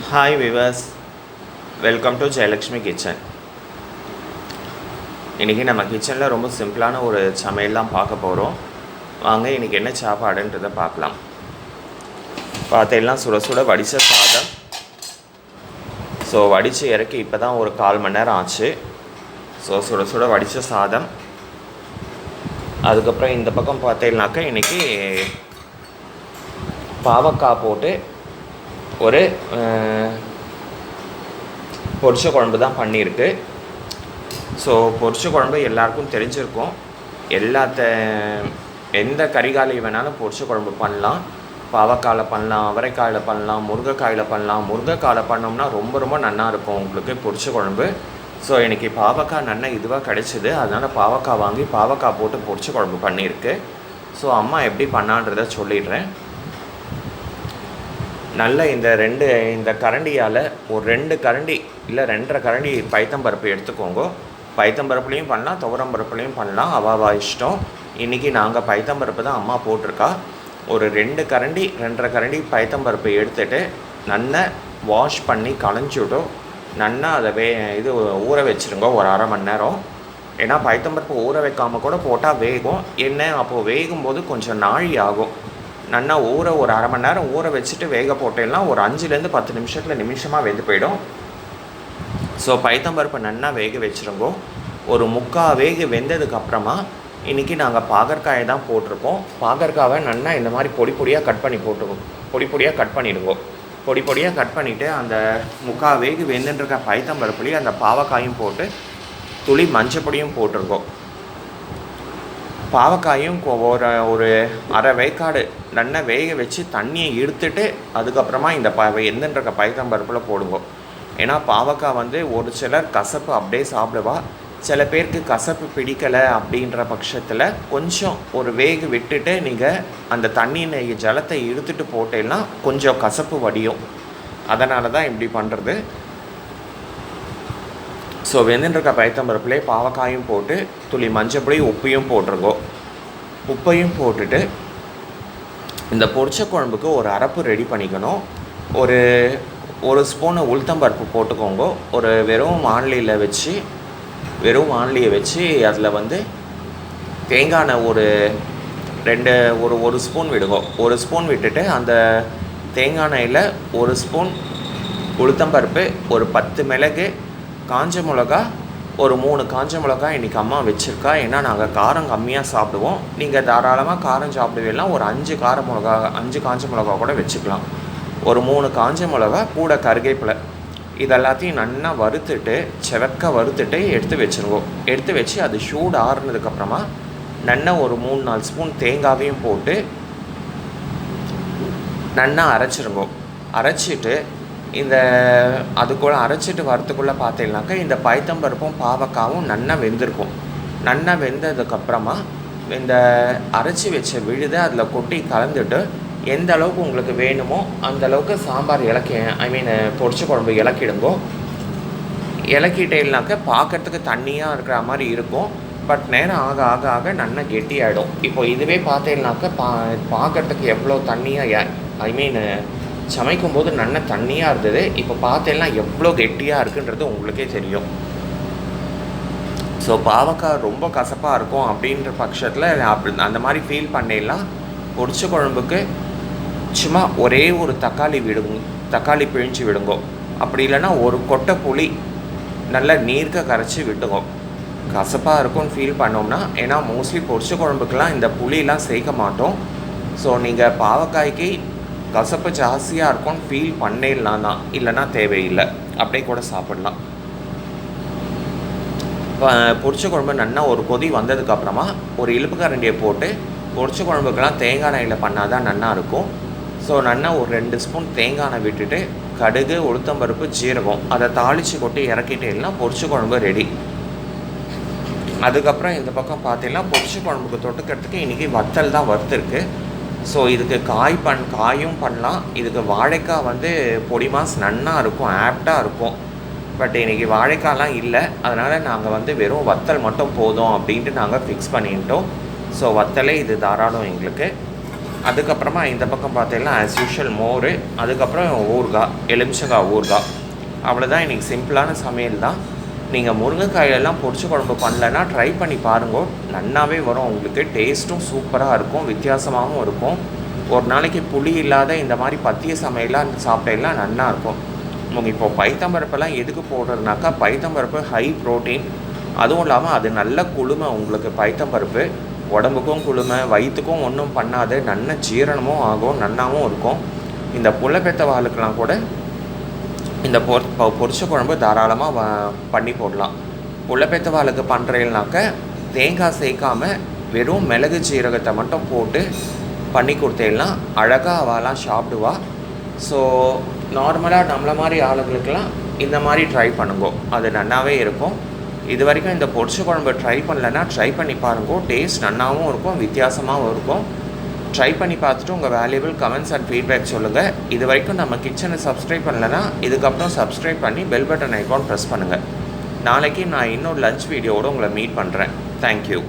Hi viewers, welcome to Jayalakshmi kitchen. இன்றைக்கி நம்ம கிச்சனில் ரொம்ப சிம்பிளான ஒரு சமையல் தான் பார்க்க போகிறோம். வாங்க இன்றைக்கி என்ன சாப்பாடுன்றதை பார்க்கலாம். பார்த்தெல்லாம் சுட சுட வடித்த சாதம். ஸோ வடித்து இறக்கி இப்போ தான் ஒரு 1/4 மணி நேரம் ஆச்சு. ஸோ சுட சுட வடித்த சாதம். அதுக்கப்புறம் இந்த பக்கம் பார்த்தீங்கன்னாக்கா இன்றைக்கி பாவக்காய் போட்டு ஒரு பொரிச்ச குழம்பு தான் பண்ணியிருக்கு. ஸோ பொரிச்ச குழம்பு எல்லாருக்கும் தெரிஞ்சிருக்கும். எந்த கறிகாலையும் வேணாலும் பொரிச்ச குழம்பு பண்ணலாம். பாவக்காயில் பண்ணலாம், அவரைக்காயில் பண்ணலாம், முருங்கைக்காயில் பண்ணலாம். முருங்கைக்காயில் பண்ணோம்னா ரொம்ப ரொம்ப நல்லாயிருக்கும் உங்களுக்கு பொரிச்ச குழம்பு. ஸோ இன்றைக்கி பாவக்காய் நல்லா இதுவாக கிடைச்சிது. அதனால் பாவக்காய் வாங்கி பாவக்காய் போட்டு பொரிச்ச குழம்பு பண்ணியிருக்கு. ஸோ அம்மா எப்படி பண்ணான்றதை சொல்லிடுறேன். நல்ல இந்த கரண்டியால் ஒரு 2 கரண்டி இல்லை 2.5 கரண்டி பைத்தம்பருப்பு எடுத்துக்கோங்க. பைத்தம்பருப்புலேயும் பண்ணலாம், துவரம்பருப்புலேயும் பண்ணலாம், அவாவா இஷ்டம். இன்றைக்கி நாங்கள் பைத்தம்பருப்பு தான் அம்மா போட்டிருக்கா. ஒரு 2 கரண்டி 2.5 கரண்டி பைத்தம்பருப்பு எடுத்துகிட்டு நல்லா வாஷ் பண்ணி களைஞ்சிவிடும். நல்லா அதை ஊற வச்சுருங்க ஒரு 1/2 மணி நேரம். ஏன்னா பைத்தம்பருப்பு ஊற வைக்காமல் கூட போட்டால் வேகும். என்ன அப்போது வேகும்போது கொஞ்சம் நாழி ஆகும். நல்லா ஒரு 1/2 மணி நேரம் ஊற வச்சுட்டு வேக போட்டேன்னா ஒரு 5லேருந்து 10 நிமிஷமாக வெந்து போயிடும். ஸோ பைத்தம்பருப்பு நல்லா வேக வச்சுருங்கோ. ஒரு 3/4 வேக வெந்ததுக்கப்புறமா இன்றைக்கி நாங்கள் பாகற்காயை தான் போட்டிருக்கோம். பாகற்காவை நல்லா இந்த மாதிரி பொடி பொடியாக கட் பண்ணி போட்டுருக்கோம். பொடி பொடியாக கட் பண்ணிவிடுங்கோ. பொடி பொடியாக கட் பண்ணிவிட்டு அந்த 3/4 வேக வெந்துட்டுருக்க பைத்தம்பருப்புலேயும் அந்த பாவக்காயும் போட்டு துளி மஞ்சள் பொடியும் போட்டிருக்கோம். பாவக்காயும் ஒரு 1/2 வேக்காடு நல்லா வேக வச்சு தண்ணியை இழுத்துட்டு அதுக்கப்புறமா இந்த எந்தன்ற பைத்தம்பருப்பில் போடுவோம். ஏன்னா பாவக்காய் ஒரு சிலர் கசப்பு அப்படியே சாப்பிடுவா. சில பேருக்கு கசப்பு பிடிக்கலை அப்படின்ற பட்சத்தில் கொஞ்சம் ஒரு வேக விட்டுட்டு நீங்கள் அந்த தண்ணியை ஜலத்தை இழுத்துட்டு போட்டேன்னா கொஞ்சம் கசப்பு வடியும். அதனால தான் இப்படி பண்ணுறது. ஸோ வெந்துட்டுருக்க பைத்தம்பருப்புலேயே பாவக்காயும் போட்டு துளி மஞ்சப்பொடி உப்பையும் போட்டிருக்கோம். உப்பையும் போட்டுட்டு இந்த பொரிச்ச குழம்புக்கு ஒரு அரைப்பு ரெடி பண்ணிக்கணும். ஒரு ஸ்பூனு உளுத்தம்பருப்பு போட்டுக்கோங்க. வெறும் வானலியை வச்சு அதில் தேங்காய் எண்ணெய் ஒரு ஸ்பூன் விடுங்க. ஒரு ஸ்பூன் விட்டுட்டு அந்த தேங்காய் எண்ணெயில் 1 ஸ்பூன் உளுத்தம்பருப்பு, ஒரு 10 மிளகு, காஞ்ச மிளகா, ஒரு 3 காஞ்ச மிளகா இன்றைக்கி அம்மா வச்சுருக்கா. ஏன்னா நாங்கள் காரம் கம்மியாக சாப்பிடுவோம். நீங்கள் தாராளமாக காரம் சாப்பிடுவீங்கன்னா ஒரு 5 காஞ்ச மிளகா கூட வச்சுக்கலாம். ஒரு 3 காஞ்ச மிளகா கூட கருவேப்பிலை இதெல்லாத்தையும் நல்லா வறுத்துட்டு எடுத்து வச்சுருவோம். எடுத்து வச்சு அது சூடு ஆறுனதுக்கப்புறமா நல்லா ஒரு 3-4 ஸ்பூன் தேங்காவையும் போட்டு நல்லா அரைச்சிருங்கோ. அரைச்சிட்டு அதுக்குள்ளே அரைச்சிட்டு வரத்துக்குள்ளே பார்த்தீங்கன்னாக்கா இந்த பைத்தம்பருப்பும் பாவக்காவும் நல்லா வெந்திருக்கும். நல்லா வெந்ததுக்கப்புறமா இந்த அரைச்சி வச்ச விழுதை அதில் கொட்டி கலந்துட்டு எந்த அளவுக்கு உங்களுக்கு வேணுமோ அந்த அளவுக்கு சாம்பார் பொரிச்ச குழம்பு இலக்கிடுங்கோ. இலக்கிட்டேன்னாக்கா பார்க்குறதுக்கு தண்ணியாக இருக்கிற மாதிரி இருக்கும். பட் நேரம் ஆக ஆக ஆக நல்லா கெட்டியாகிடும். இப்போ இதுவே பார்த்தீங்கன்னாக்கா பார்க்குறதுக்கு எவ்வளோ தண்ணியாக சமைக்கும் போது நல்லா தண்ணியாக இருந்தது. இப்போ பார்த்தேன்னா எவ்வளோ கெட்டியாக இருக்குன்றது உங்களுக்கே தெரியும். ஸோ பாவக்காய் ரொம்ப கசப்பாக இருக்கும் அப்படின்ற பட்சத்தில் அந்த மாதிரி ஃபீல் பண்ணிடலாம். பொரிச்ச குழம்புக்கு சும்மா ஒரே ஒரு தக்காளி பிழிஞ்சு விடுங்கோ. அப்படி இல்லைன்னா ஒரு கொட்டை புளி நல்லா நீர்க்க கரைச்சி விட்டுங்கோ. கசப்பாக இருக்கும்னு ஃபீல் பண்ணோம்னா, ஏன்னா மோஸ்ட்லி பொரிச்ச குழம்புக்கெலாம் இந்த புளியெலாம் சேர்க்க மாட்டோம். ஸோ நீங்கள் பாவக்காய்க்கு கசப்பு ஜாஸ்தியாக இருக்கும்னு ஃபீல் பண்ணிடலாம் தான், இல்லைன்னா தேவையில்லை, அப்படியே கூட சாப்பிட்லாம். பொரிச்ச குழம்பு நல்லா ஒரு கொதி வந்ததுக்கப்புறமா ஒரு இழுப்பு கரண்டியை போட்டு பொரிச்ச குழம்புக்கெல்லாம் தேங்காய் எண்ணெயில் பண்ணால் தான் நல்லா இருக்கும். ஸோ நல்லா ஒரு 2 ஸ்பூன் தேங்காய் எண்ணெய் விட்டுட்டு கடுகு, உளுத்தம்பருப்பு, ஜீரகம் அதை தாளித்து கொட்டி இறக்கிட்டேன்னா பொரிச்ச குழம்பு ரெடி. அதுக்கப்புறம் இந்த பக்கம் பார்த்தீங்கன்னா பொரிச்ச குழம்புக்கு தொட்டுக்கிறதுக்கு இன்றைக்கி வத்தல் தான் வறுத்துருக்கு. ஸோ இதுக்கு காயும் பண்ணலாம். இதுக்கு வாழைக்காய் பொடி மாஸ் நன்னா இருக்கும், ஆப்டாக இருக்கும். பட் இன்றைக்கி வாழைக்காய்லாம் இல்லை. அதனால் நாங்கள் வெறும் வத்தல் மட்டும் போதும் அப்படின்ட்டு நாங்கள் ஃபிக்ஸ் பண்ணிட்டோம். ஸோ வத்தலே இது தாராளம் எங்களுக்கு. அதுக்கப்புறமா இந்த பக்கம் பார்த்தீங்கன்னா ஆஸ் யூஷுவல் மோர், அதுக்கப்புறம் ஊறுகாய், எலுமிச்சங்காய் ஊறுகாய். அவ்வளோதான். இன்றைக்கி சிம்பிளான சமையல் தான். நீங்கள் முருங்கைக்காயெல்லாம் பொரிச்ச குழம்பு பண்ணலைன்னா ட்ரை பண்ணி பாருங்க, நல்லாவே வரும். உங்களுக்கு டேஸ்ட்டும் சூப்பராக இருக்கும், வித்தியாசமாகவும் இருக்கும். ஒரு நாளைக்கு புளி இல்லாத இந்த மாதிரி பத்திய சமையலாம் சாப்பிட்டெல்லாம் நல்லா இருக்கும். உங்களுக்கு இப்போது பைத்தம்பருப்பெல்லாம் எதுக்கு போடுறதுனாக்கா, பைத்தம்பருப்பு ஹை ப்ரோட்டீன், அதுவும் இல்லாமல் அது நல்ல குளுமை. உங்களுக்கு பைத்தம்பருப்பு உடம்புக்கும் குளுமை, வயிற்றுக்கும் ஒன்றும் பண்ணாது, நல்ல ஜீரணமும் ஆகும், நல்லாவும் இருக்கும். இந்த புள்ளப்பெத்த வாளுக்கெலாம் கூட இந்த பொரிச்ச குழம்பு தாராளமாக பண்ணி போடலாம். புள்ளப்பெத்த வாளுக்கு பண்ணுறீங்கனாக்க தேங்காய் சேர்க்காமல் வெறும் மிளகு ஜீரகத்தை மட்டும் போட்டு பண்ணி கொடுத்தேன்னா அழகாக அவளாம் சாப்பிடுவா. ஸோ நார்மலாக நம்மளை மாதிரி ஆளுங்களுக்கெல்லாம் இந்த மாதிரி ட்ரை பண்ணுங்க, அது நல்லாவே இருக்கும். இது வரைக்கும் இந்த பொரிச்ச குழம்பு ட்ரை பண்ணலைன்னா ட்ரை பண்ணி பாருங்க, டேஸ்ட் நல்லாவும் இருக்கும், வித்தியாசமாகவும் இருக்கும். ட்ரை பண்ணி பார்த்துட்டு உங்கள் வேல்யூபிள் கமெண்ட்ஸ் அண்ட் ஃபீட்பேக் சொல்லுங்கள். இது வரைக்கும் நம்ம கிச்சனை சப்ஸ்கிரைப் பண்ணலைன்னா இதுக்கப்புறம் சப்ஸ்கிரைப் பண்ணி பெல் பட்டன் ஐக்கான் ப்ரெஸ் பண்ணுங்கள். நாளைக்கு நான் இன்னொரு லஞ்ச் வீடியோவோடு உங்களை மீட் பண்ணுறேன். தேங்க்யூ.